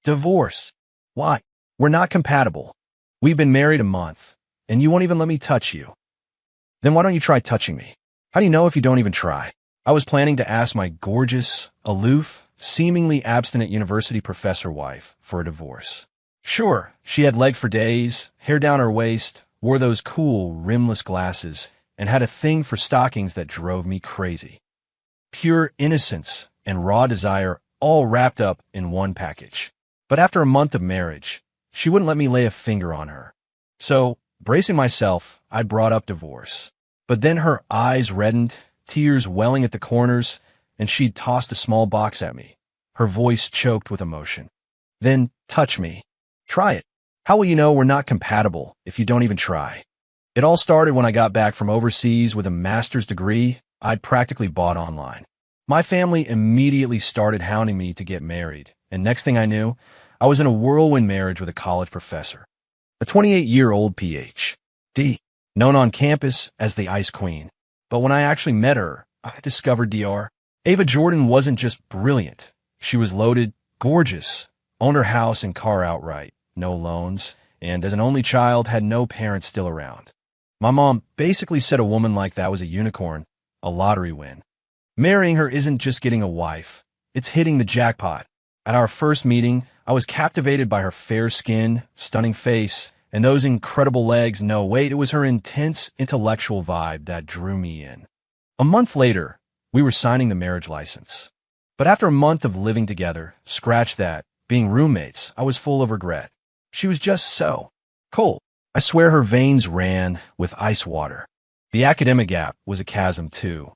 Divorce. Why? We're not compatible. We've been married a month, and you won't even let me touch you. Then why don't you try touching me? How do you know if you don't even try? I was planning to ask my gorgeous, aloof, seemingly abstinent university professor wife for a divorce. Sure, she had legs for days, hair down her waist, wore those cool, rimless glasses, and had a thing for stockings that drove me crazy. Pure innocence and raw desire all wrapped up in one package. But after a month of marriage, she wouldn't let me lay a finger on her. So, bracing myself, I brought up divorce. But then her eyes reddened, tears welling at the corners, and she'd tossed a small box at me. Her voice choked with emotion. Then, touch me. Try it. How will you know we're not compatible if you don't even try? It all started when I got back from overseas with a master's degree I'd practically bought online. My family immediately started hounding me to get married, and next thing I knew, I was in a whirlwind marriage with a college professor. A 28-year-old Ph.D., known on campus as the Ice Queen. But when I actually met her, I discovered Dr. Ava Jordan wasn't just brilliant. She was loaded, gorgeous, owned her house and car outright, no loans, and as an only child had no parents still around. My mom basically said a woman like that was a unicorn, a lottery win. Marrying her isn't just getting a wife, it's hitting the jackpot. At our first meeting, I was captivated by her fair skin, stunning face, and those incredible legs. No, wait, it was her intense intellectual vibe that drew me in. A month later, we were signing the marriage license. But after a month of living together, scratch that, being roommates, I was full of regret. She was just so cold. I swear her veins ran with ice water. The academic gap was a chasm too.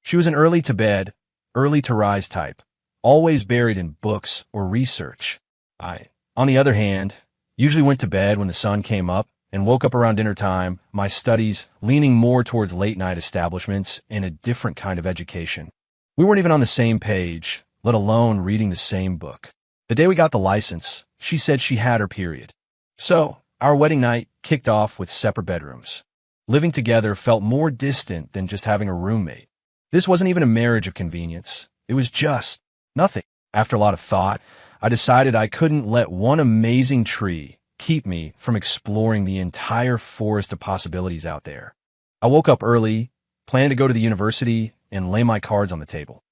She was an early to bed, early to rise type, always buried in books or research. I, on the other hand, usually went to bed when the sun came up and woke up around dinner time, my studies leaning more towards late-night establishments and a different kind of education. We weren't even on the same page, let alone reading the same book. The day we got the license, she said she had her period. So, our wedding night kicked off with separate bedrooms. Living together felt more distant than just having a roommate. This wasn't even a marriage of convenience. It was just nothing. After a lot of thought, I decided I couldn't let one amazing tree keep me from exploring the entire forest of possibilities out there. I woke up early, planned to go to the university, and lay my cards on the table.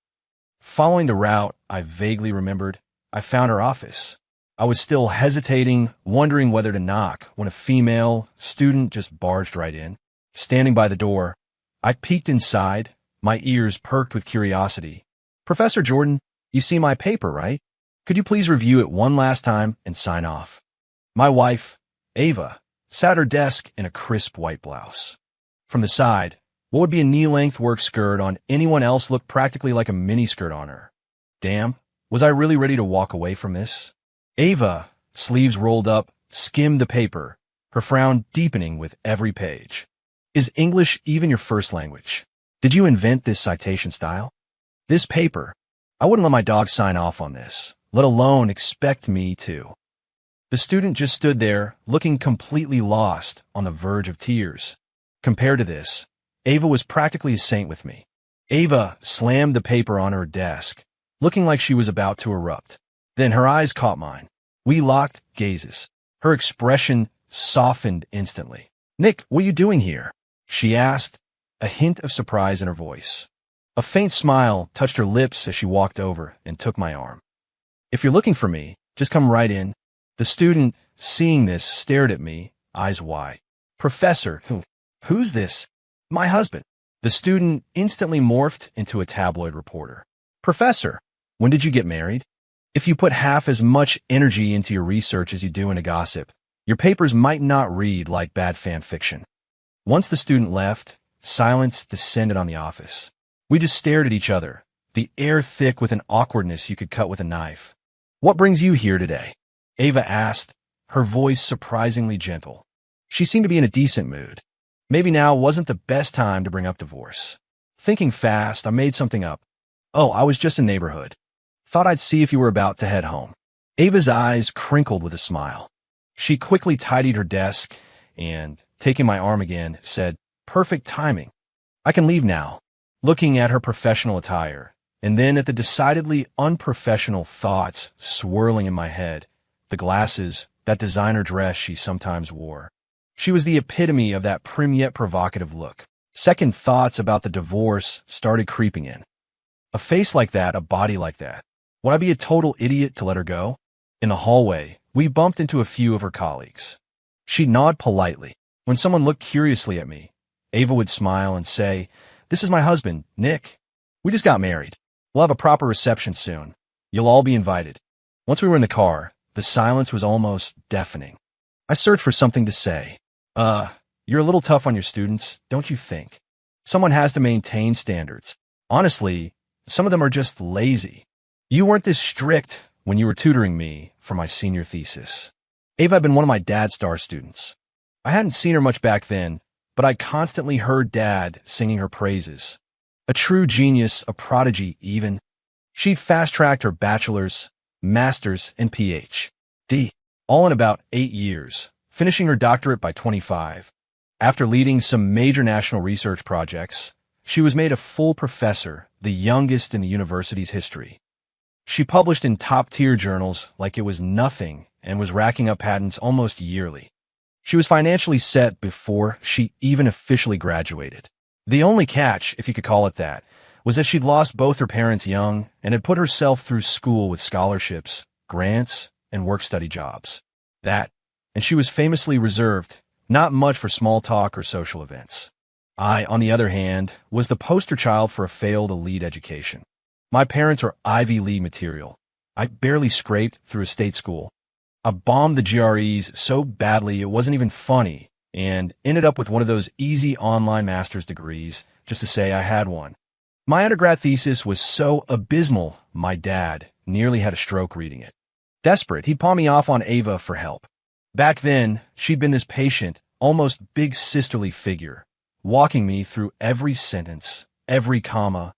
Following the route I vaguely remembered, I found her office. I was still hesitating, wondering whether to knock, when a female student just barged right in. Standing by the door, I peeked inside, my ears perked with curiosity. "Professor Jordan, you see my paper, right? Could you please review it one last time and sign off?" My wife, Ava, sat at her desk in a crisp white blouse. From the side, what would be a knee-length work skirt on anyone else looked practically like a miniskirt on her. Damn, was I really ready to walk away from this? Ava, sleeves rolled up, skimmed the paper, her frown deepening with every page. "Is English even your first language? Did you invent this citation style? This paper, I wouldn't let my dog sign off on this, let alone expect me to." The student just stood there, looking completely lost, on the verge of tears. Compared to this, Ava was practically a saint with me. Ava slammed the paper on her desk, looking like she was about to erupt. Then her eyes caught mine. We locked gazes. Her expression softened instantly. "Nick, what are you doing here?" she asked, a hint of surprise in her voice. A faint smile touched her lips as she walked over and took my arm. "If you're looking for me, just come right in." The student, seeing this, stared at me, eyes wide. "Professor, who's this?" "My husband." The student instantly morphed into a tabloid reporter. "Professor, when did you get married? If you put half as much energy into your research as you do into gossip, your papers might not read like bad fan fiction." Once the student left, silence descended on the office. We just stared at each other, the air thick with an awkwardness you could cut with a knife. "What brings you here today?" Ava asked, her voice surprisingly gentle. She seemed to be in a decent mood. Maybe now wasn't the best time to bring up divorce. Thinking fast, I made something up. "Oh, I was just in neighborhood. Thought I'd see if you were about to head home." Ava's eyes crinkled with a smile. She quickly tidied her desk and, taking my arm again, said, "Perfect timing. I can leave now." Looking at her professional attire, and then at the decidedly unprofessional thoughts swirling in my head, the glasses, that designer dress she sometimes wore. She was the epitome of that prim yet provocative look. Second thoughts about the divorce started creeping in. A face like that, a body like that. Would I be a total idiot to let her go? In the hallway, we bumped into a few of her colleagues. She'd nod politely. When someone looked curiously at me, Ava would smile and say, "This is my husband, Nick. We just got married. We'll have a proper reception soon. You'll all be invited." Once we were in the car, the silence was almost deafening. I searched for something to say. You're a little tough on your students, don't you think? Someone has to maintain standards. Honestly, some of them are just lazy. You weren't this strict when you were tutoring me for my senior thesis. Ava had been one of my dad's star students. I hadn't seen her much back then, but I constantly heard Dad singing her praises. A true genius, a prodigy even. She'd fast-tracked her bachelor's, master's, and Ph.D., all in about 8 years, finishing her doctorate by 25. After leading some major national research projects, she was made a full professor, the youngest in the university's history. She published in top-tier journals like it was nothing and was racking up patents almost yearly. She was financially set before she even officially graduated. The only catch, if you could call it that, was that she'd lost both her parents young and had put herself through school with scholarships, grants, and work-study jobs. And she was famously reserved, not much for small talk or social events. I, on the other hand, was the poster child for a failed elite education. My parents were Ivy League material. I barely scraped through a state school. I bombed the GREs so badly it wasn't even funny, and ended up with one of those easy online master's degrees just to say I had one. My undergrad thesis was so abysmal, my dad nearly had a stroke reading it. Desperate, he'd pawn me off on Ava for help. Back then, she'd been this patient, almost big sisterly figure, walking me through every sentence, every comma.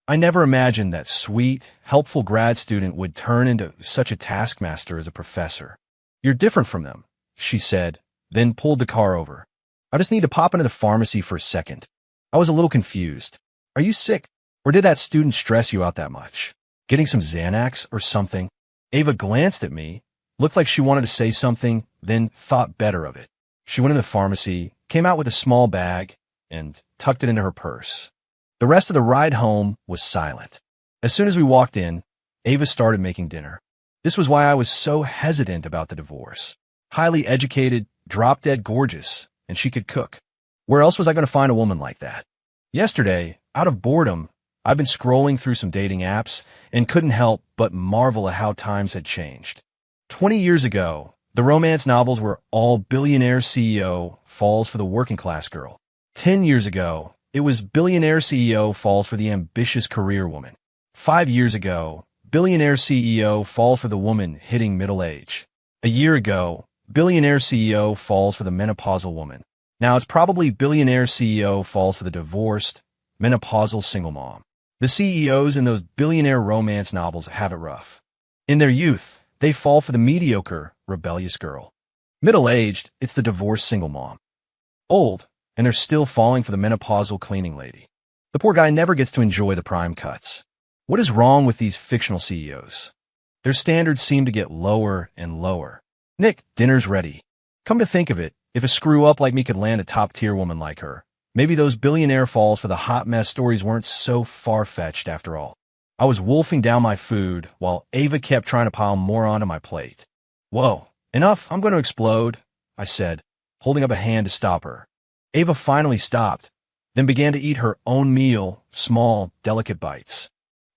I never imagined that sweet, helpful grad student would turn into such a taskmaster as a professor. "You're different from them," she said, then pulled the car over. "I just need to pop into the pharmacy for a second." I was a little confused. "Are you sick? Or did that student stress you out that much? Getting some Xanax or something?" Ava glanced at me, looked like she wanted to say something, then thought better of it. She went in the pharmacy, came out with a small bag, and tucked it into her purse. The rest of the ride home was silent. As soon as we walked in, Ava started making dinner. This was why I was so hesitant about the divorce. Highly educated, drop-dead gorgeous, and she could cook. Where else was I going to find a woman like that? Yesterday, out of boredom, I'd been scrolling through some dating apps and couldn't help but marvel at how times had changed. 20 years ago, the romance novels were all billionaire CEO falls for the working class girl. 10 years ago, it was billionaire CEO falls for the ambitious career woman. 5 years ago, billionaire CEO falls for the woman hitting middle age. A year ago, billionaire CEO falls for the menopausal woman. Now it's probably billionaire CEO falls for the divorced, menopausal single mom. The CEOs in those billionaire romance novels have it rough. In their youth, they fall for the mediocre, rebellious girl. Middle-aged, it's the divorced single mom. Old, and they're still falling for the menopausal cleaning lady. The poor guy never gets to enjoy the prime cuts. What is wrong with these fictional CEOs? Their standards seem to get lower and lower. "Nick, dinner's ready." Come to think of it, if a screw-up like me could land a top-tier woman like her, maybe those billionaire falls for the hot mess stories weren't so far-fetched after all. I was wolfing down my food while Ava kept trying to pile more onto my plate. "Whoa, enough, I'm going to explode," I said, holding up a hand to stop her. Ava finally stopped, then began to eat her own meal, small, delicate bites.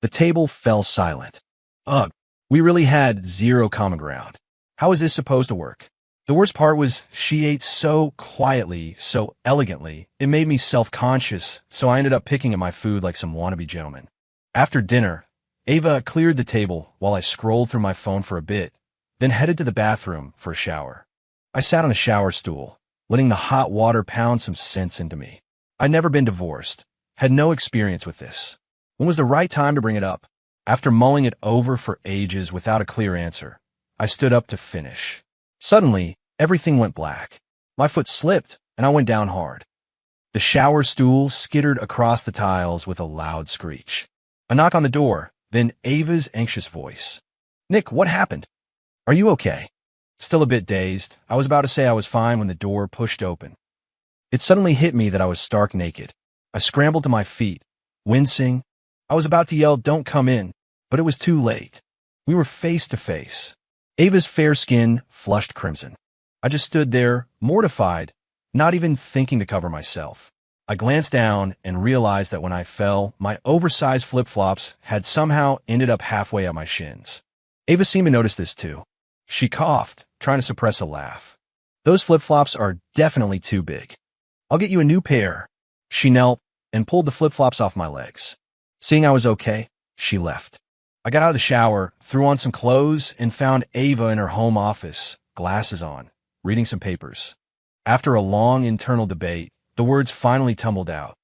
The table fell silent. Ugh, we really had zero common ground. How was this supposed to work? The worst part was she ate so quietly, so elegantly, it made me self-conscious, so I ended up picking at my food like some wannabe gentleman. After dinner, Ava cleared the table while I scrolled through my phone for a bit, then headed to the bathroom for a shower. I sat on a shower stool, letting the hot water pound some sense into me. I'd never been divorced, had no experience with this. When was the right time to bring it up? After mulling it over for ages without a clear answer, I stood up to finish. Suddenly, everything went black. My foot slipped, and I went down hard. The shower stool skittered across the tiles with a loud screech. A knock on the door, then Ava's anxious voice. "Nick, what happened? Are you okay?" Still a bit dazed, I was about to say I was fine when the door pushed open. It suddenly hit me that I was stark naked. I scrambled to my feet, wincing. I was about to yell, "Don't come in," but it was too late. We were face to face. Ava's fair skin flushed crimson. I just stood there, mortified, not even thinking to cover myself. I glanced down and realized that when I fell, my oversized flip-flops had somehow ended up halfway up my shins. Ava seemed to notice this too. She coughed, trying to suppress a laugh. "Those flip-flops are definitely too big. I'll get you a new pair." She knelt and pulled the flip-flops off my legs. Seeing I was okay, she left. I got out of the shower, threw on some clothes, and found Ava in her home office, glasses on, reading some papers. After a long internal debate, the words finally tumbled out.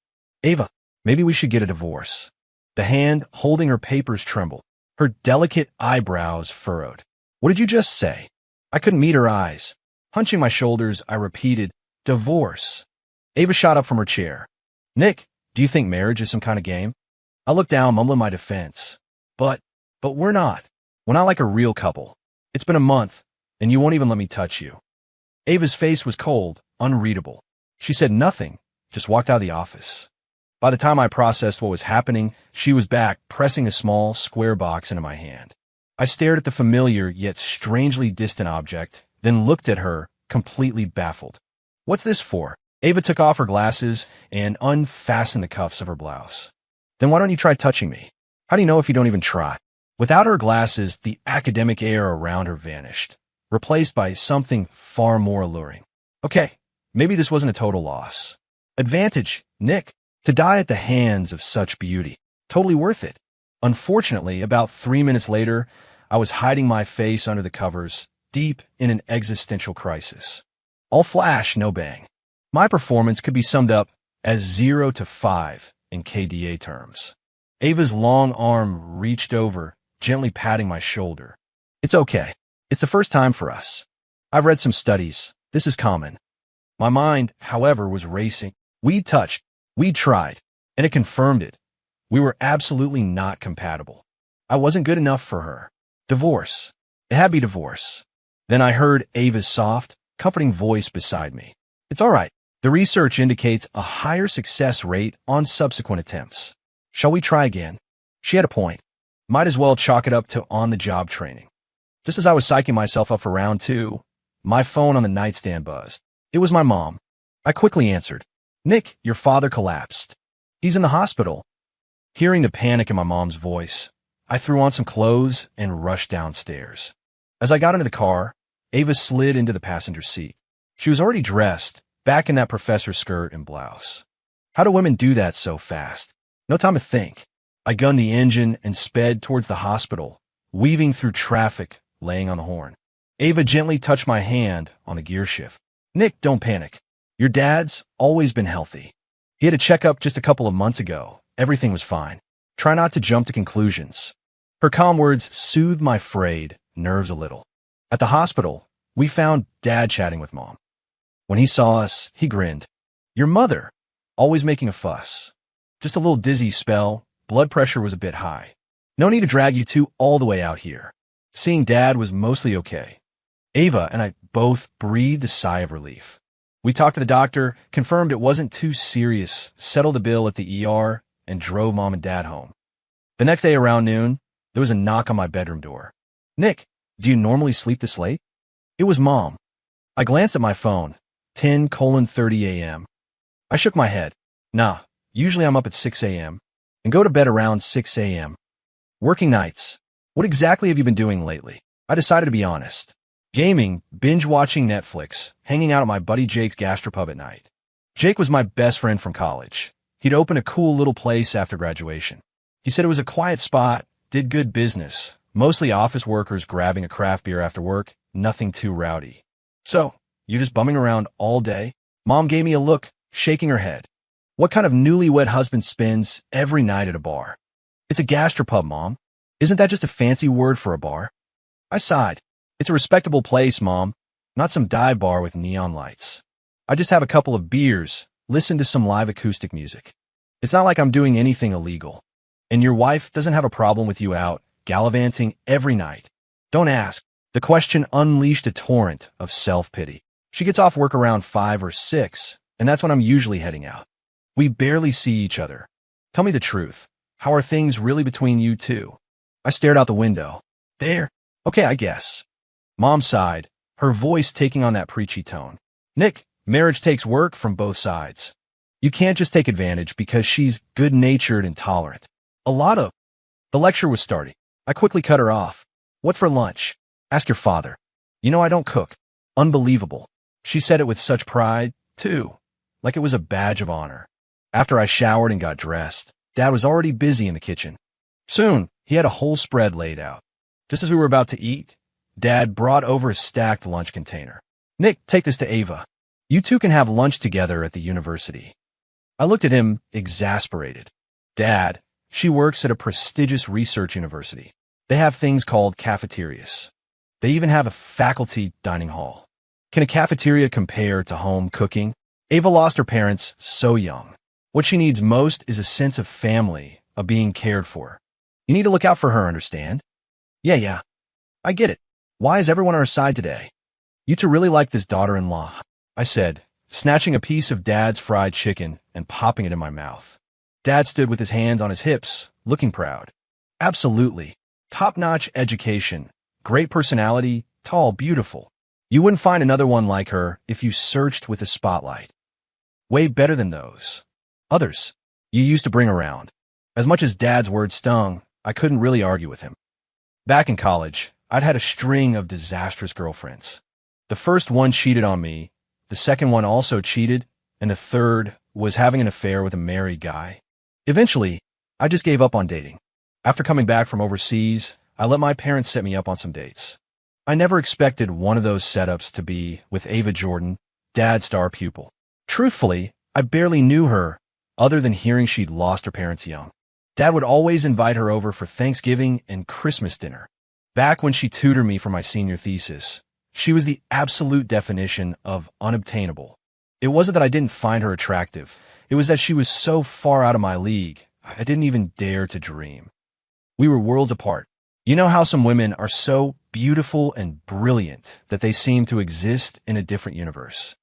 "Ava, maybe we should get a divorce." The hand holding her papers trembled. Her delicate eyebrows furrowed. "What did you just say?" I couldn't meet her eyes. Hunching my shoulders, I repeated, "Divorce." Ava shot up from her chair. "Nick, do you think marriage is some kind of game?" I looked down, mumbling my defense. But we're not. We're not like a real couple. It's been a month, and you won't even let me touch you." Ava's face was cold, unreadable. She said nothing, just walked out of the office. By the time I processed what was happening, she was back, pressing a small, square box into my hand. I stared at the familiar yet strangely distant object, then looked at her, completely baffled. "What's this for?" Ava took off her glasses and unfastened the cuffs of her blouse. "Then why don't you try touching me? How do you know if you don't even try?" Without her glasses, the academic air around her vanished, replaced by something far more alluring. Okay, maybe this wasn't a total loss. Advantage, Nick, to die at the hands of such beauty. Totally worth it. Unfortunately, about 3 minutes later, I was hiding my face under the covers, deep in an existential crisis. All flash, no bang. My performance could be summed up as 0 to 5 in KDA terms. Ava's long arm reached over, gently patting my shoulder. "It's okay. It's the first time for us. I've read some studies. This is common." My mind, however, was racing. We'd touched, we'd tried, and it confirmed it. We were absolutely not compatible. I wasn't good enough for her. Divorce. It had to be divorce. Then I heard Ava's soft, comforting voice beside me. "It's all right. The research indicates a higher success rate on subsequent attempts. Shall we try again?" She had a point. Might as well chalk it up to on-the-job training. Just as I was psyching myself up for round 2, my phone on the nightstand buzzed. It was my mom. I quickly answered. "Nick, your father collapsed. He's in the hospital." Hearing the panic in my mom's voice, I threw on some clothes and rushed downstairs. As I got into the car, Ava slid into the passenger seat. She was already dressed, back in that professor skirt and blouse. How do women do that so fast? No time to think. I gunned the engine and sped towards the hospital, weaving through traffic, laying on the horn. Ava gently touched my hand on the gear shift. "Nick, don't panic. Your dad's always been healthy. He had a checkup just a couple of months ago. Everything was fine. Try not to jump to conclusions." Her calm words soothed my frayed nerves a little. At the hospital, we found Dad chatting with Mom. When he saw us, he grinned. "Your mother, always making a fuss. Just a little dizzy spell. Blood pressure was a bit high. No need to drag you two all the way out here." Seeing Dad was mostly okay, Ava and I both breathed a sigh of relief. We talked to the doctor, confirmed it wasn't too serious, settled the bill at the ER, and drove Mom and Dad home. The next day around noon, there was a knock on my bedroom door. "Nick, do you normally sleep this late?" It was Mom. I glanced at my phone, 10:30 a.m. I shook my head. "Nah, usually I'm up at 6 a.m. and go to bed around 6 a.m. Working nights. What exactly have you been doing lately?" I decided to be honest. Gaming, binge-watching Netflix, hanging out at my buddy Jake's gastropub at night. Jake was my best friend from college. He'd opened a cool little place after graduation. He said it was a quiet spot, did good business, mostly office workers grabbing a craft beer after work, nothing too rowdy. "So, you're just bumming around all day?" Mom gave me a look, shaking her head. "What kind of newlywed husband spends every night at a bar?" "It's a gastropub, Mom. Isn't that just a fancy word for a bar?" I sighed. "It's a respectable place, Mom, not some dive bar with neon lights. I just have a couple of beers, listen to some live acoustic music. It's not like I'm doing anything illegal. And your wife doesn't have a problem with you out, gallivanting every night." "Don't ask. The question unleashed a torrent of self-pity. She gets off work around 5 or 6, and that's when I'm usually heading out. We barely see each other. Tell me the truth. How are things really between you two? I stared out the window. There. Okay, I guess. Mom sighed, her voice taking on that preachy tone. Nick, marriage takes work from both sides. You can't just take advantage because she's good-natured and tolerant. The lecture was starting. I quickly cut her off. What for lunch? Ask your father. You know I don't cook. Unbelievable. She said it with such pride, too, like it was a badge of honor. After I showered and got dressed, Dad was already busy in the kitchen. Soon, he had a whole spread laid out. Just as we were about to eat, Dad brought over a stacked lunch container. Nick, take this to Ava. You two can have lunch together at the university. I looked at him, exasperated. Dad, she works at a prestigious research university. They have things called cafeterias. They even have a faculty dining hall. Can a cafeteria compare to home cooking? Ava lost her parents so young. What she needs most is a sense of family, of being cared for. You need to look out for her, understand? Yeah. I get it. Why is everyone on our side today? You two really like this daughter-in-law, I said, snatching a piece of Dad's fried chicken and popping it in my mouth. Dad stood with his hands on his hips, looking proud. Absolutely. Top-notch education. Great personality, tall, beautiful. You wouldn't find another one like her if you searched with a spotlight. Way better than those. Others you used to bring around. As much as Dad's words stung, I couldn't really argue with him. Back in college, I'd had a string of disastrous girlfriends. The first one cheated on me, the second one also cheated, and the third was having an affair with a married guy. Eventually, I just gave up on dating. After coming back from overseas, I let my parents set me up on some dates. I never expected one of those setups to be with Ava Jordan, Dad's star pupil. Truthfully, I barely knew her, other than hearing she'd lost her parents young. Dad would always invite her over for Thanksgiving and Christmas dinner. Back when she tutored me for my senior thesis, she was the absolute definition of unobtainable. It wasn't that I didn't find her attractive. It was that she was so far out of my league, I didn't even dare to dream. We were worlds apart. You know how some women are so beautiful and brilliant that they seem to exist in a different universe?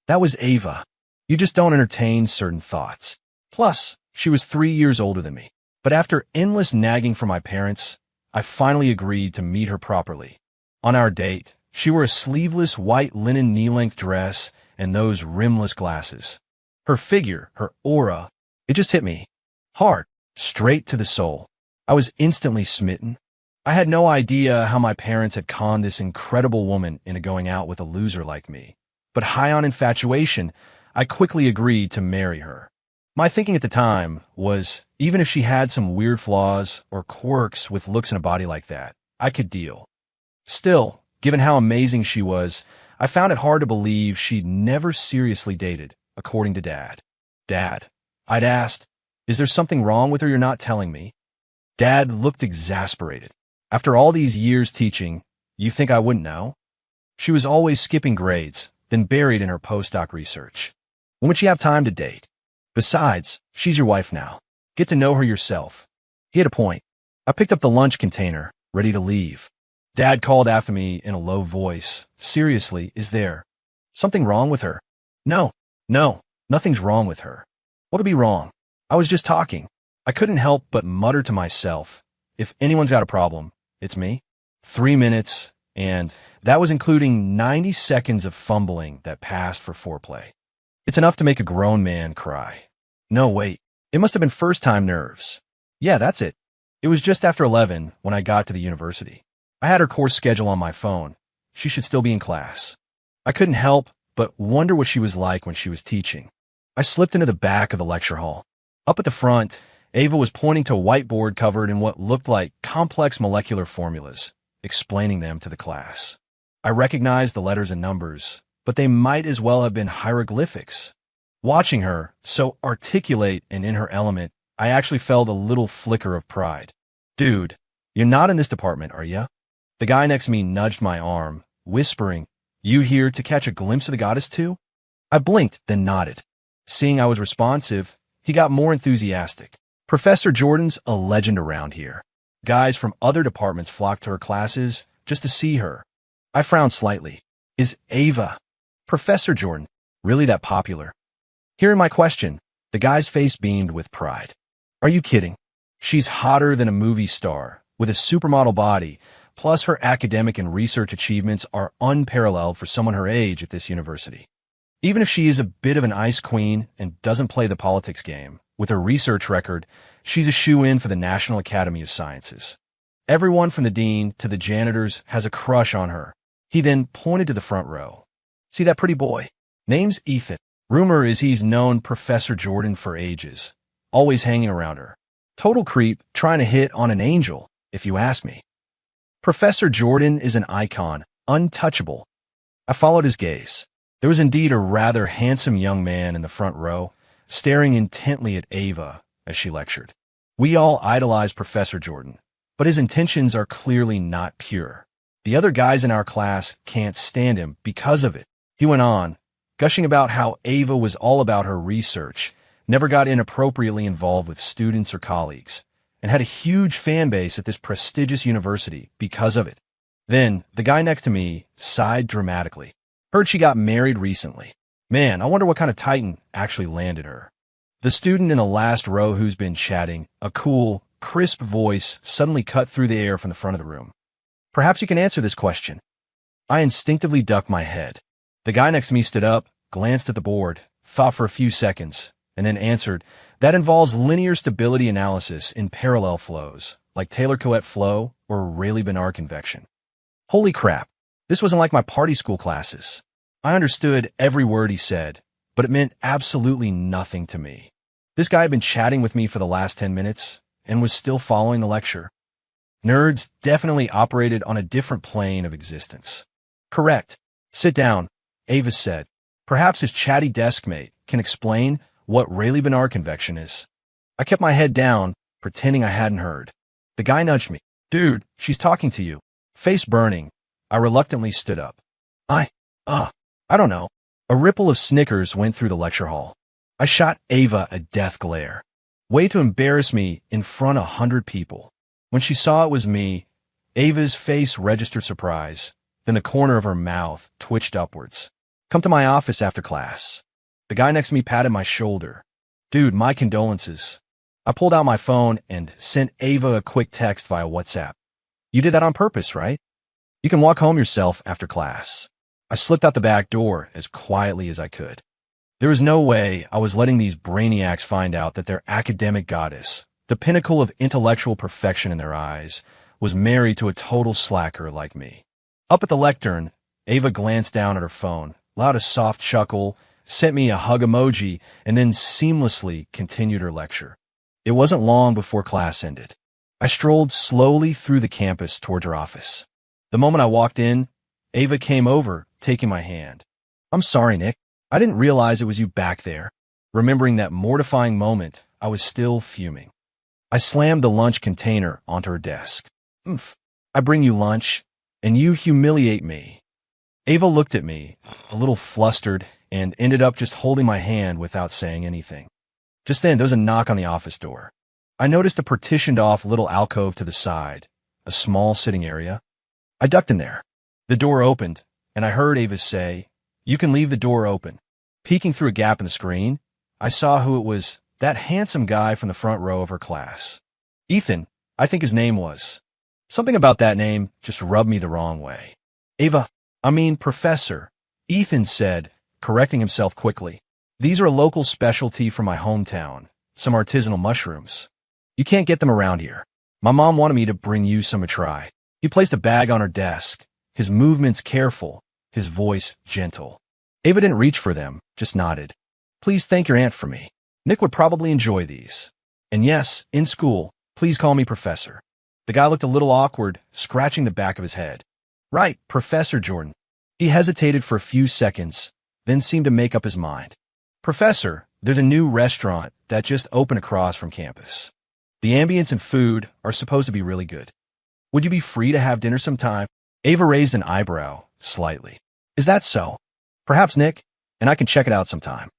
That was Ava. You just don't entertain certain thoughts. Plus, she was 3 years older than me. But after endless nagging from my parents, I finally agreed to meet her properly. On our date, she wore a sleeveless white linen knee-length dress and those rimless glasses. Her figure, her aura, it just hit me. Hard, straight to the soul. I was instantly smitten. I had no idea how my parents had conned this incredible woman into going out with a loser like me. But high on infatuation, I quickly agreed to marry her. My thinking at the time was, even if she had some weird flaws or quirks with looks and a body like that, I could deal. Still, given how amazing she was, I found it hard to believe she'd never seriously dated, according to Dad. Dad, I'd asked, is there something wrong with her you're not telling me? Dad looked exasperated. After all these years teaching, you think I wouldn't know? She was always skipping grades, then buried in her postdoc research. When would she have time to date? Besides, she's your wife now. Get to know her yourself. He had a point. I picked up the lunch container, ready to leave. Dad called after me in a low voice. Seriously, is there something wrong with her? No, nothing's wrong with her. What could be wrong? I was just talking. I couldn't help but mutter to myself, if anyone's got a problem, it's me. 3 minutes, and that was including 90 seconds of fumbling that passed for foreplay. It's enough to make a grown man cry. No, wait. It must have been first-time nerves. Yeah, that's it. It was just after 11 when I got to the university. I had her course schedule on my phone. She should still be in class. I couldn't help but wonder what she was like when she was teaching. I slipped into the back of the lecture hall. Up at the front, Ava was pointing to a whiteboard covered in what looked like complex molecular formulas, explaining them to the class. I recognized the letters and numbers, but they might as well have been hieroglyphics. Watching her, so articulate and in her element, I actually felt a little flicker of pride. Dude, you're not in this department, are ya? The guy next to me nudged my arm, whispering, you here to catch a glimpse of the goddess too? I blinked, then nodded. Seeing I was responsive, he got more enthusiastic. Professor Jordan's a legend around here. Guys from other departments flocked to her classes just to see her. I frowned slightly. Is Ava, Professor Jordan, really that popular? Hearing my question, the guy's face beamed with pride. Are you kidding? She's hotter than a movie star, with a supermodel body, plus her academic and research achievements are unparalleled for someone her age at this university. Even if she is a bit of an ice queen and doesn't play the politics game, with her research record, she's a shoo-in for the National Academy of Sciences. Everyone from the dean to the janitors has a crush on her. He then pointed to the front row. See that pretty boy? Name's Ethan. Rumor is he's known Professor Jordan for ages, always hanging around her. Total creep, trying to hit on an angel, if you ask me. Professor Jordan is an icon, untouchable. I followed his gaze. There was indeed a rather handsome young man in the front row, staring intently at Ava as she lectured. We all idolize Professor Jordan, but his intentions are clearly not pure. The other guys in our class can't stand him because of it. He went on, gushing about how Ava was all about her research, never got inappropriately involved with students or colleagues, and had a huge fan base at this prestigious university because of it. Then, the guy next to me sighed dramatically. Heard she got married recently. Man, I wonder what kind of titan actually landed her. The student in the last row who's been chatting, a cool, crisp voice suddenly cut through the air from the front of the room. Perhaps you can answer this question. I instinctively ducked my head. The guy next to me stood up, glanced at the board, thought for a few seconds, and then answered, that involves linear stability analysis in parallel flows, like Taylor-Coët flow or Rayleigh-Benard convection. Holy crap, this wasn't like my party school classes. I understood every word he said, but it meant absolutely nothing to me. This guy had been chatting with me for the last 10 minutes and was still following the lecture. Nerds definitely operated on a different plane of existence. Correct. Sit down, Ava said. Perhaps his chatty desk mate can explain what Rayleigh-Benard convection is. I kept my head down, pretending I hadn't heard. The guy nudged me. Dude, she's talking to you. Face burning, I reluctantly stood up. I don't know. A ripple of snickers went through the lecture hall. I shot Ava a death glare. Way to embarrass me in front of 100 people. When she saw it was me, Ava's face registered surprise. Then the corner of her mouth twitched upwards. Come to my office after class. The guy next to me patted my shoulder. Dude, my condolences. I pulled out my phone and sent Ava a quick text via WhatsApp. You did that on purpose, right? You can walk home yourself after class. I slipped out the back door as quietly as I could. There was no way I was letting these brainiacs find out that their academic goddess, the pinnacle of intellectual perfection in their eyes, was married to a total slacker like me. Up at the lectern, Ava glanced down at her phone, allowed a soft chuckle, sent me a hug emoji, and then seamlessly continued her lecture. It wasn't long before class ended. I strolled slowly through the campus toward her office. The moment I walked in, Ava came over, taking my hand. I'm sorry, Nick. I didn't realize it was you back there. Remembering that mortifying moment, I was still fuming. I slammed the lunch container onto her desk. I bring you lunch, and you humiliate me. Ava looked at me, a little flustered, and ended up just holding my hand without saying anything. Just then, there was a knock on the office door. I noticed a partitioned-off little alcove to the side, a small sitting area. I ducked in there. The door opened, and I heard Ava say, "You can leave the door open." Peeking through a gap in the screen, I saw who it was, that handsome guy from the front row of her class. Ethan, I think his name was. Something about that name just rubbed me the wrong way. Professor, Ethan said, correcting himself quickly. These are a local specialty from my hometown, some artisanal mushrooms. You can't get them around here. My mom wanted me to bring you some to try. He placed a bag on her desk, his movements careful, his voice gentle. Ava didn't reach for them, just nodded. Please thank your aunt for me. Nick would probably enjoy these. And yes, in school, please call me Professor. The guy looked a little awkward, scratching the back of his head. Right, Professor Jordan. He hesitated for a few seconds, then seemed to make up his mind. Professor, there's a new restaurant that just opened across from campus. The ambience and food are supposed to be really good. Would you be free to have dinner sometime? Ava raised an eyebrow, slightly. Is that so? Perhaps Nick, and I can check it out sometime.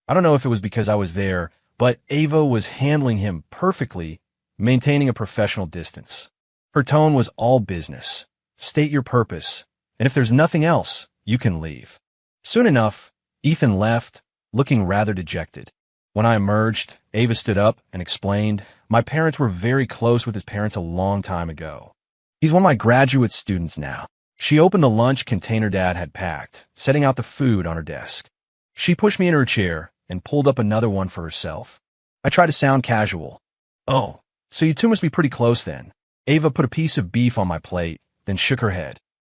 I don't know if it was because I was there, but Ava was handling him perfectly, maintaining a professional distance. Her tone was all business. State your purpose, And if there's nothing else, you can leave. Soon enough, Ethan left, looking rather dejected. When I emerged, Ava stood up and explained, my parents were very close with his parents a long time ago. He's one of my graduate students now. She opened the lunch container Dad had packed, setting out the food on her desk. She pushed me in her chair and pulled up another one for herself. I tried to sound casual. Oh, so you two must be pretty close then. Ava put a piece of beef on my plate, then shook her head.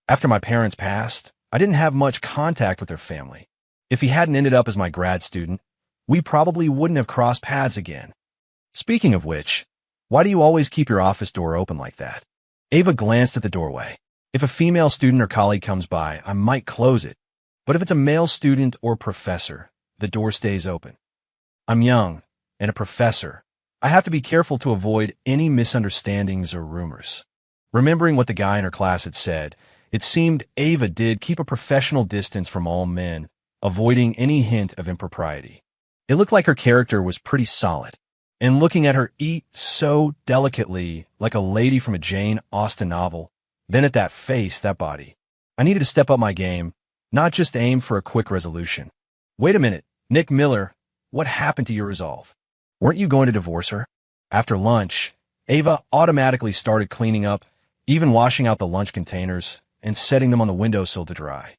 After my parents passed, I didn't have much contact with their family. If he hadn't ended up as my grad student, we probably wouldn't have crossed paths again. Speaking of which, why do you always keep your office door open like that? Ava glanced at the doorway. If a female student or colleague comes by, I might close it. But if it's a male student or professor, the door stays open. I'm young and a professor. I have to be careful to avoid any misunderstandings or rumors. Remembering what the guy in her class had said, it seemed Ava did keep a professional distance from all men, avoiding any hint of impropriety. It looked like her character was pretty solid, and looking at her eat so delicately like a lady from a Jane Austen novel, then at that face, that body, I needed to step up my game, not just aim for a quick resolution. Wait a minute, Nick Miller, what happened to your resolve? Weren't you going to divorce her? After lunch, Ava automatically started cleaning up, even washing out the lunch containers and setting them on the windowsill to dry.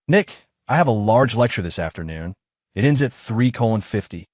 Nick, I have a large lecture this afternoon. It ends at 3:50.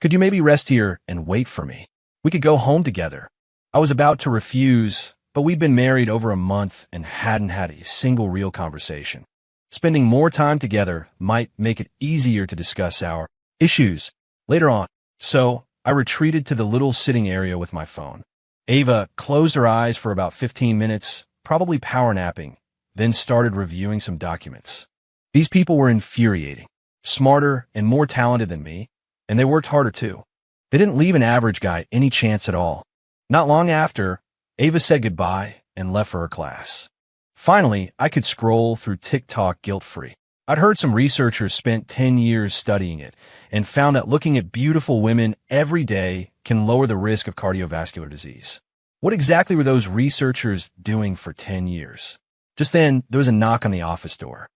Could you maybe rest here and wait for me? We could go home together. I was about to refuse, but we'd been married over a month and hadn't had a single real conversation. Spending more time together might make it easier to discuss our issues later on. So I retreated to the little sitting area with my phone. Ava closed her eyes for about 15 minutes, probably power napping, then started reviewing some documents. These people were infuriating. Smarter and more talented than me, and they worked harder too. They didn't leave an average guy any chance at all. Not long after, Ava said goodbye and left for her class. Finally, I could scroll through TikTok guilt-free. I'd heard some researchers spent 10 years studying it and found that looking at beautiful women every day can lower the risk of cardiovascular disease. What exactly were those researchers doing for 10 years? Just then, there was a knock on the office door.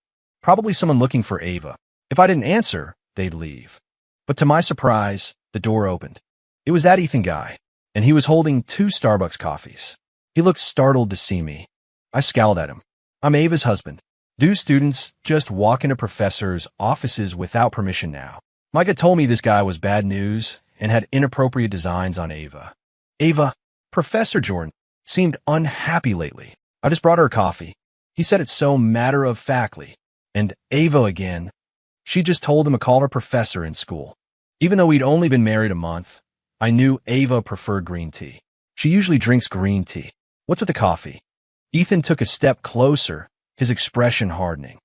Probably someone looking for Ava. If I didn't answer, they'd leave. But to my surprise, the door opened. It was that Ethan guy, and he was holding 2 Starbucks coffees. He looked startled to see me. I scowled at him. I'm Ava's husband. Do students just walk into professors' offices without permission now? Micah told me this guy was bad news and had inappropriate designs on Ava. Ava, Professor Jordan, seemed unhappy lately. I just brought her coffee. He said it so matter-of-factly. And Ava again. She just told him to call her professor in school. Even though we'd only been married a month, I knew Ava preferred green tea. She usually drinks green tea. What's with the coffee? Ethan took a step closer, his expression hardening.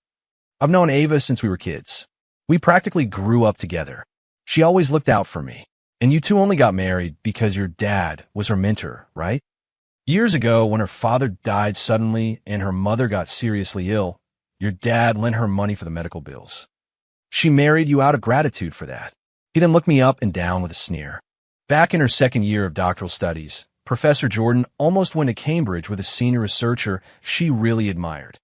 I've known Ava since we were kids. We practically grew up together. She always looked out for me. And you two only got married because your dad was her mentor, right? Years ago, when her father died suddenly and her mother got seriously ill, your dad lent her money for the medical bills. She married you out of gratitude for that. He then looked me up and down with a sneer. Back in her second year of doctoral studies, Professor Jordan almost went to Cambridge with a senior researcher she really admired.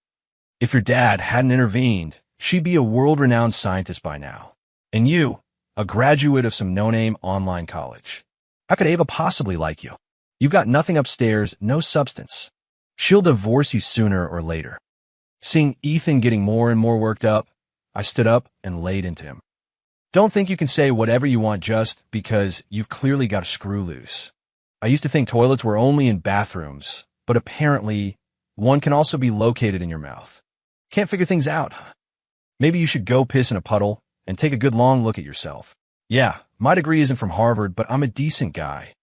If your dad hadn't intervened, she'd be a world-renowned scientist by now. And you, a graduate of some no-name online college. How could Ava possibly like you? You've got nothing upstairs, no substance. She'll divorce you sooner or later. Seeing Ethan getting more and more worked up, I stood up and laid into him. Don't think you can say whatever you want just because you've clearly got a screw loose. I used to think toilets were only in bathrooms, but apparently one can also be located in your mouth. Can't figure things out, huh? Maybe you should go piss in a puddle and take a good long look at yourself. Yeah, my degree isn't from Harvard, but I'm a decent guy.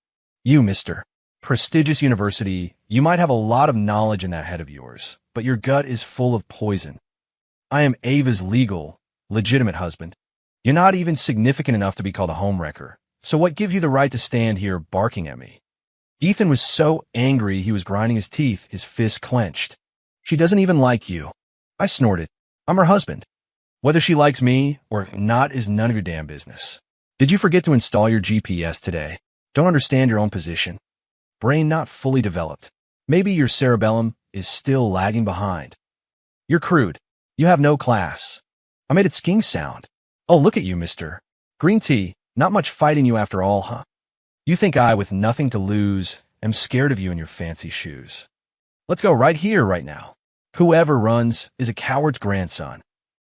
You, Mr. Prestigious University, you might have a lot of knowledge in that head of yours, but your gut is full of poison. I am Ava's legal, legitimate husband. You're not even significant enough to be called a homewrecker, so what gives you the right to stand here barking at me? Ethan was so angry he was grinding his teeth, his fists clenched. She doesn't even like you. I snorted. I'm her husband. Whether she likes me or not is none of your damn business. Did you forget to install your GPS today? Don't understand your own position? Brain not fully developed. Maybe your cerebellum is still lagging behind. You're crude. You have no class. I made it skiing sound. Oh, look at you, mister. Green tea, not much fight in you after all, huh? You think I, with nothing to lose, am scared of you and your fancy shoes. Let's go right here, right now. Whoever runs is a coward's grandson.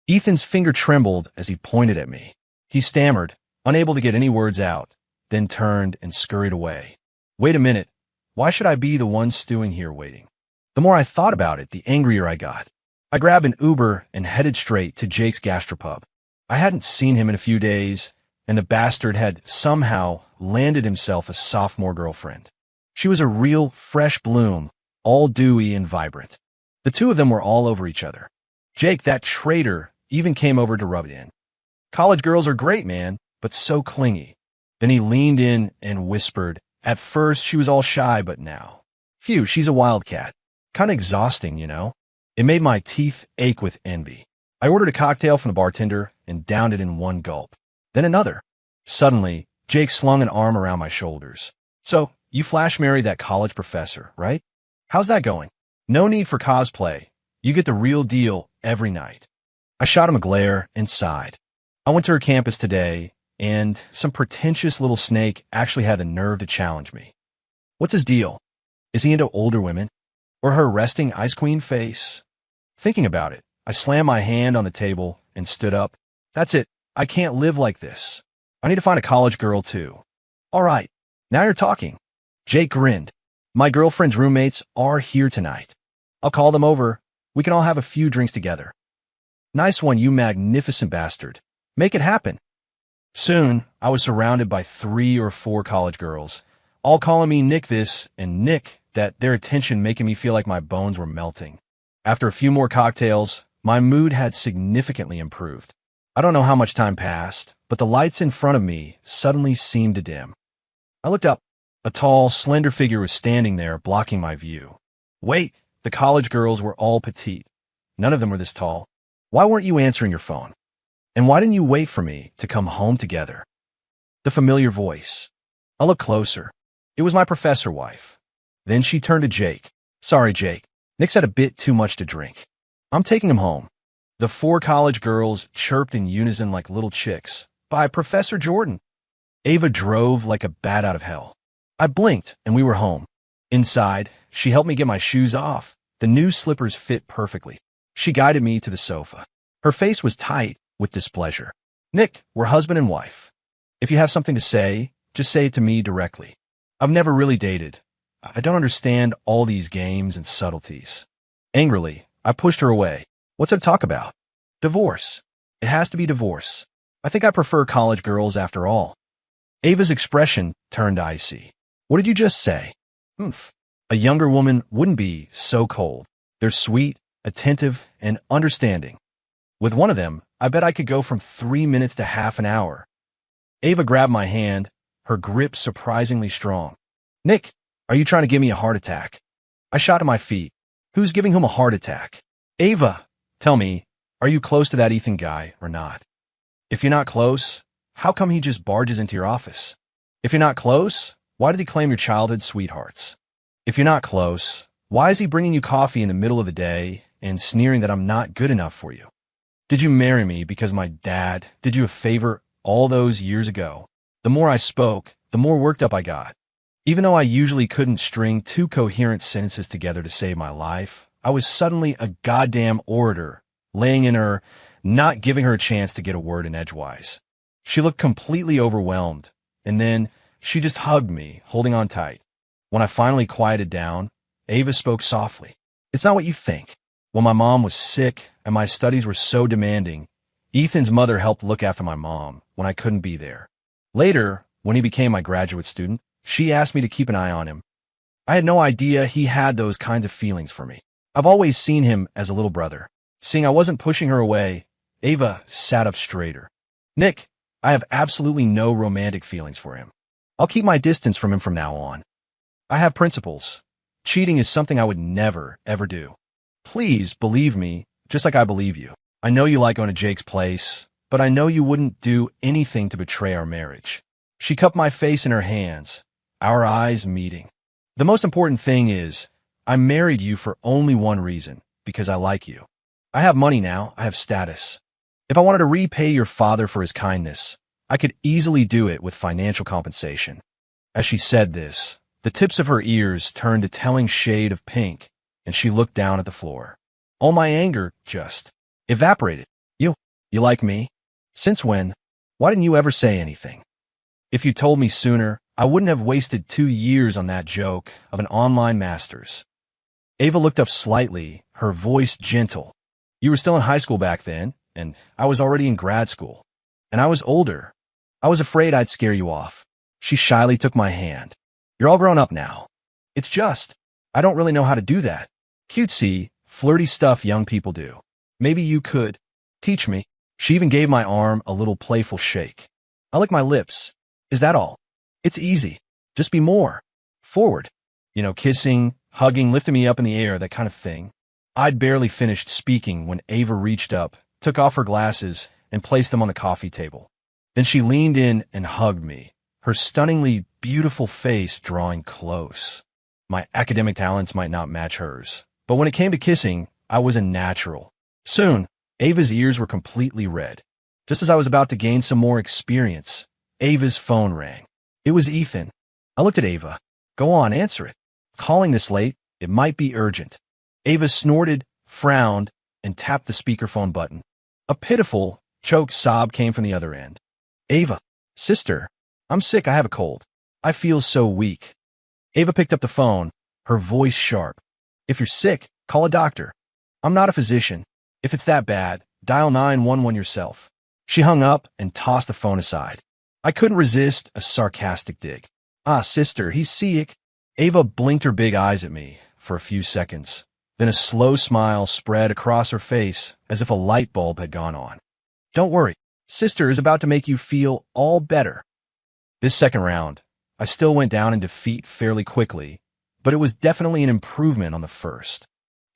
Ethan's finger trembled as he pointed at me. He stammered, unable to get any words out, then turned and scurried away. Wait a minute. Why should I be the one stewing here waiting? The more I thought about it, the angrier I got. I grabbed an Uber and headed straight to Jake's gastropub. I hadn't seen him in a few days, and the bastard had somehow landed himself a sophomore girlfriend. She was a real fresh bloom, all dewy and vibrant. The two of them were all over each other. Jake, that traitor, even came over to rub it in. College girls are great, man, but so clingy. Then he leaned in and whispered. At first, she was all shy, but now. Phew, she's a wildcat. Kinda exhausting, you know? It made my teeth ache with envy. I ordered a cocktail from the bartender and downed it in one gulp. Then another. Suddenly, Jake slung an arm around my shoulders. So, you flash married that college professor, right? How's that going? No need for cosplay. You get the real deal every night. I shot him a glare and sighed. I went to her campus today, and some pretentious little snake actually had the nerve to challenge me. What's his deal? Is he into older women? Or her resting ice queen face? Thinking about it, I slammed my hand on the table and stood up. That's it. I can't live like this. I need to find a college girl, too. All right. Now you're talking. Jake grinned. My girlfriend's roommates are here tonight. I'll call them over. We can all have a few drinks together. Nice one, you magnificent bastard. Make it happen. Soon, I was surrounded by 3 or 4 college girls, all calling me Nick this and Nick that, their attention making me feel like my bones were melting. After a few more cocktails, my mood had significantly improved. I don't know how much time passed, but the lights in front of me suddenly seemed to dim. I looked up. A tall, slender figure was standing there, blocking my view. Wait, the college girls were all petite. None of them were this tall. Why weren't you answering your phone? And why didn't you wait for me to come home together? The familiar voice. I looked closer. It was my professor wife. Then she turned to Jake. Sorry, Jake. Nick's had a bit too much to drink. I'm taking him home. The 4 college girls chirped in unison like little chicks. By Professor Jordan. Ava drove like a bat out of hell. I blinked, and we were home. Inside, she helped me get my shoes off. The new slippers fit perfectly. She guided me to the sofa. Her face was tight with displeasure. Nick, we're husband and wife. If you have something to say, just say it to me directly. I've never really dated. I don't understand all these games and subtleties. Angrily, I pushed her away. What's there to talk about? Divorce. It has to be divorce. I think I prefer college girls after all. Ava's expression turned icy. What did you just say? Oomph. A younger woman wouldn't be so cold. They're sweet, attentive, and understanding. With one of them, I bet I could go from 3 minutes to half an hour. Ava grabbed my hand, her grip surprisingly strong. Nick, are you trying to give me a heart attack? I shot to my feet. Who's giving him a heart attack? Ava, tell me, are you close to that Ethan guy or not? If you're not close, how come he just barges into your office? If you're not close, why does he claim your childhood sweethearts? If you're not close, why is he bringing you coffee in the middle of the day and sneering that I'm not good enough for you? Did you marry me because my dad did you a favor all those years ago? The more I spoke, the more worked up I got. Even though I usually couldn't string 2 coherent sentences together to save my life, I was suddenly a goddamn orator, laying in her, not giving her a chance to get a word in edgewise. She looked completely overwhelmed, and then she just hugged me, holding on tight. When I finally quieted down, Ava spoke softly. It's not what you think. When my mom was sick and my studies were so demanding, Ethan's mother helped look after my mom when I couldn't be there. Later, when he became my graduate student, she asked me to keep an eye on him. I had no idea he had those kinds of feelings for me. I've always seen him as a little brother. Seeing I wasn't pushing her away, Ava sat up straighter. Nick, I have absolutely no romantic feelings for him. I'll keep my distance from him from now on. I have principles. Cheating is something I would never, ever do. Please believe me, just like I believe you. I know you like going to Jake's place, but I know you wouldn't do anything to betray our marriage. She cupped my face in her hands, our eyes meeting. The most important thing is, I married you for only one reason, because I like you. I have money now, I have status. If I wanted to repay your father for his kindness, I could easily do it with financial compensation. As she said this, the tips of her ears turned a telling shade of pink, and she looked down at the floor. All my anger just evaporated. You like me? Since when? Why didn't you ever say anything? If you told me sooner, I wouldn't have wasted 2 years on that joke of an online master's. Ava looked up slightly, her voice gentle. You were still in high school back then, and I was already in grad school. And I was older. I was afraid I'd scare you off. She shyly took my hand. You're all grown up now. It's just, I don't really know how to do that. Cutesy, flirty stuff young people do. Maybe you could teach me. She even gave my arm a little playful shake. I lick my lips. Is that all? It's easy. Just be more forward. Kissing, hugging, lifting me up in the air, that kind of thing. I'd barely finished speaking when Ava reached up, took off her glasses, and placed them on the coffee table. Then she leaned in and hugged me, her stunningly beautiful face drawing close. My academic talents might not match hers, but when it came to kissing, I was a natural. Soon, Ava's ears were completely red. Just as I was about to gain some more experience, Ava's phone rang. It was Ethan. I looked at Ava. Go on, answer it. Calling this late, it might be urgent. Ava snorted, frowned, and tapped the speakerphone button. A pitiful, choked sob came from the other end. Ava, sister, I'm sick, I have a cold. I feel so weak. Ava picked up the phone, her voice sharp. If you're sick, call a doctor. I'm not a physician. If it's that bad, dial 911 yourself. She hung up and tossed the phone aside. I couldn't resist a sarcastic dig. Ah, sister, he's sick. Ava blinked her big eyes at me for a few seconds. Then a slow smile spread across her face as if a light bulb had gone on. Don't worry, sister is about to make you feel all better. This second round, I still went down in defeat fairly quickly, but it was definitely an improvement on the first.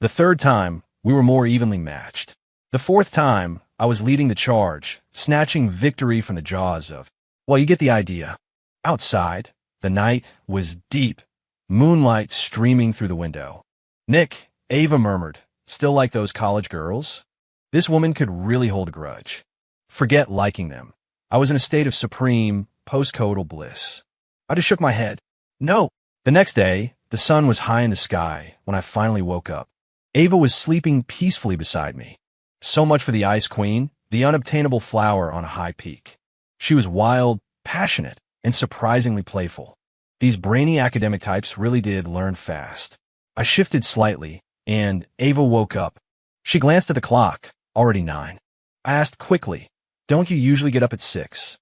The third time, we were more evenly matched. The fourth time, I was leading the charge, snatching victory from the jaws of, well, you get the idea. Outside, the night was deep, moonlight streaming through the window. Nick, Ava murmured, still like those college girls? This woman could really hold a grudge. Forget liking them. I was in a state of supreme, postcoital bliss. I just shook my head. No. The next day, the sun was high in the sky when I finally woke up. Ava was sleeping peacefully beside me. So much for the Ice Queen, the unobtainable flower on a high peak. She was wild, passionate, and surprisingly playful. These brainy academic types really did learn fast. I shifted slightly, and Ava woke up. She glanced at the clock, already 9. I asked quickly, don't you usually get up at 6?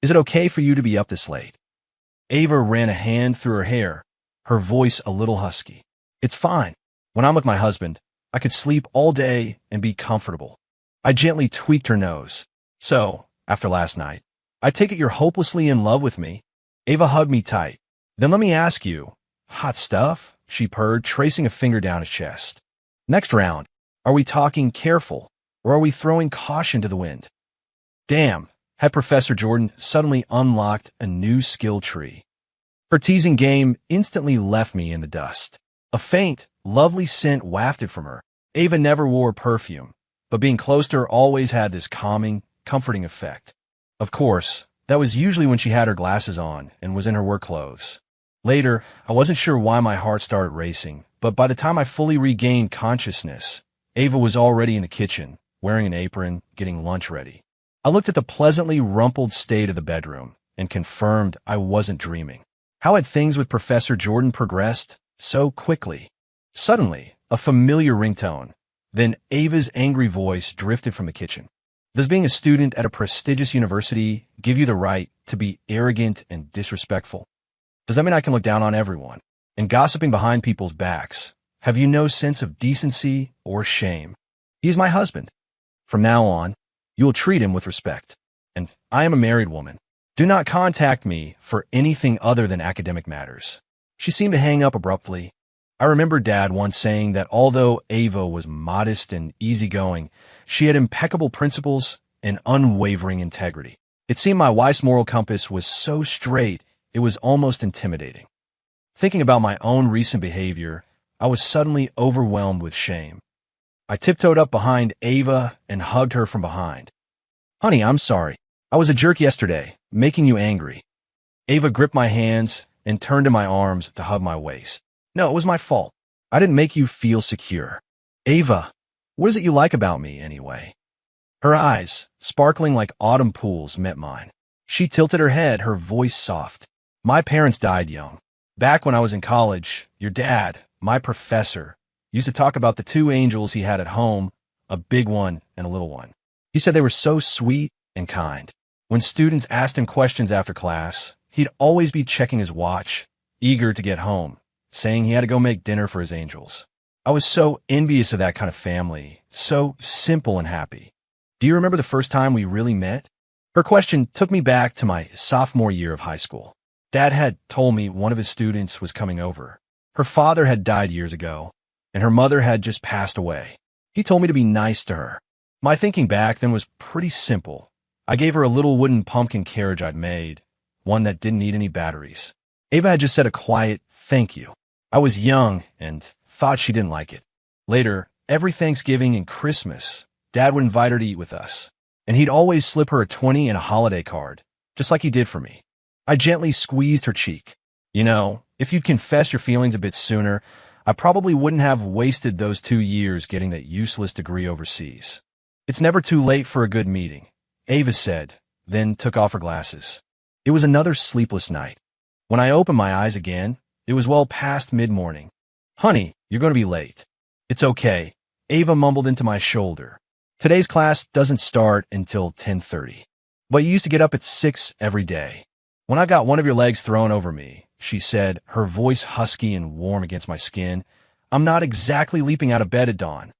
Is it okay for you to be up this late? Ava ran a hand through her hair, her voice a little husky. It's fine. When I'm with my husband, I could sleep all day and be comfortable. I gently tweaked her nose. So, after last night, I take it you're hopelessly in love with me? Ava hugged me tight. Then let me ask you. Hot stuff? She purred, tracing a finger down his chest. Next round, are we talking careful, or are we throwing caution to the wind? Damn, had Professor Jordan suddenly unlocked a new skill tree. Her teasing game instantly left me in the dust. A faint, lovely scent wafted from her. Ava never wore perfume, but being close to her always had this calming, comforting effect. Of course, that was usually when she had her glasses on and was in her work clothes. Later, I wasn't sure why my heart started racing, but by the time I fully regained consciousness, Ava was already in the kitchen, wearing an apron, getting lunch ready. I looked at the pleasantly rumpled state of the bedroom and confirmed I wasn't dreaming. How had things with Professor Jordan progressed so quickly? Suddenly, a familiar ringtone. Then Ava's angry voice drifted from the kitchen. Does being a student at a prestigious university give you the right to be arrogant and disrespectful? Does that mean I can look down on everyone? And gossiping behind people's backs, have you no sense of decency or shame? He is my husband. From now on, you will treat him with respect. And I am a married woman. Do not contact me for anything other than academic matters. She seemed to hang up abruptly. I remember Dad once saying that although Ava was modest and easygoing, she had impeccable principles and unwavering integrity. It seemed my wife's moral compass was so straight, it was almost intimidating. Thinking about my own recent behavior, I was suddenly overwhelmed with shame. I tiptoed up behind Ava and hugged her from behind. Honey, I'm sorry. I was a jerk yesterday, making you angry. Ava gripped my hands and turned in my arms to hug my waist. No, it was my fault. I didn't make you feel secure. Ava, what is it you like about me, anyway? Her eyes, sparkling like autumn pools, met mine. She tilted her head, her voice soft. My parents died young. Back when I was in college, your dad, my professor, used to talk about the two angels he had at home, a big one and a little one. He said they were so sweet and kind. When students asked him questions after class, he'd always be checking his watch, eager to get home, saying he had to go make dinner for his angels. I was so envious of that kind of family, so simple and happy. Do you remember the first time we really met? Her question took me back to my sophomore year of high school. Dad had told me one of his students was coming over. Her father had died years ago, and her mother had just passed away. He told me to be nice to her. My thinking back then was pretty simple. I gave her a little wooden pumpkin carriage I'd made, one that didn't need any batteries. Ava had just said a quiet thank you. I was young and thought she didn't like it. Later, every Thanksgiving and Christmas, Dad would invite her to eat with us, and he'd always slip her a 20 and a holiday card, just like he did for me. I gently squeezed her cheek. You know, if you'd confessed your feelings a bit sooner, I probably wouldn't have wasted those 2 years getting that useless degree overseas. It's never too late for a good meeting, Ava said, then took off her glasses. It was another sleepless night. When I opened my eyes again, it was well past mid-morning. Honey, you're going to be late. It's okay, Ava mumbled into my shoulder. Today's class doesn't start until 10:30. But you used to get up at 6 every day. When I got one of your legs thrown over me, she said, her voice husky and warm against my skin, I'm not exactly leaping out of bed at dawn.